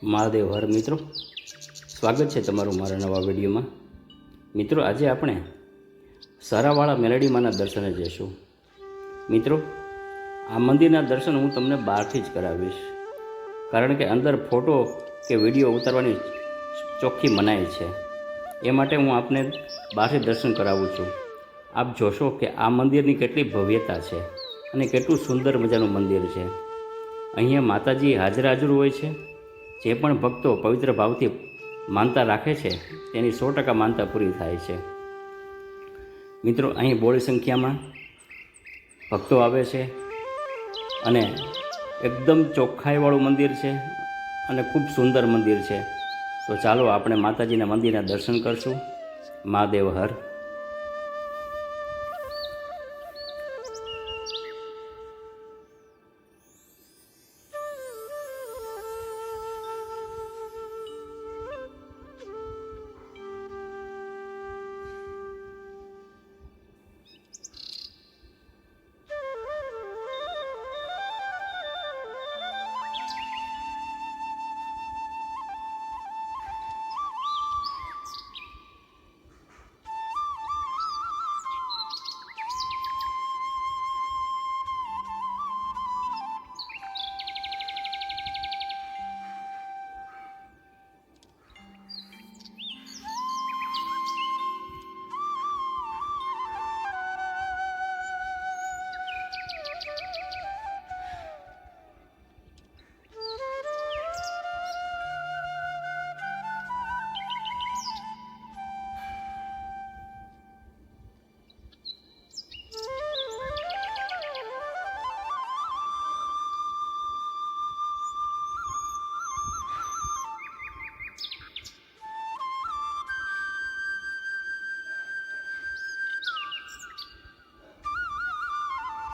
મહાદેવ હર મિત્રો, સ્વાગત છે તમારું મારા નવા વિડીયોમાં। મિત્રો, આજે આપણે સરાવાળા મેલડીમાંના દર્શને જઈશું। મિત્રો, આ મંદિરના દર્શન હું તમને બહારથી જ કરાવીશ, કારણ કે અંદર ફોટો કે વિડીયો ઉતારવાની ચોખ્ખી મનાઈ છે। એ માટે હું આપને બહારથી દર્શન કરાવું છું। આપ જોશો કે આ મંદિરની કેટલી ભવ્યતા છે અને કેટલું સુંદર મજાનું મંદિર છે। અહીંયા માતાજી હાજર હોય છે। જે પણ ભક્તો પવિત્ર ભાવથી માનતા રાખે છે તેની 100% માનતા પૂરી થાય છે। મિત્રો, અહીં બોળી સંખ્યામાં ભક્તો આવે છે અને એકદમ ચોખ્ખાઈવાળું મંદિર છે અને ખૂબ સુંદર મંદિર છે। તો ચાલો આપણે માતાજીના મંદિરના દર્શન કરશું। મહાદેવ હર।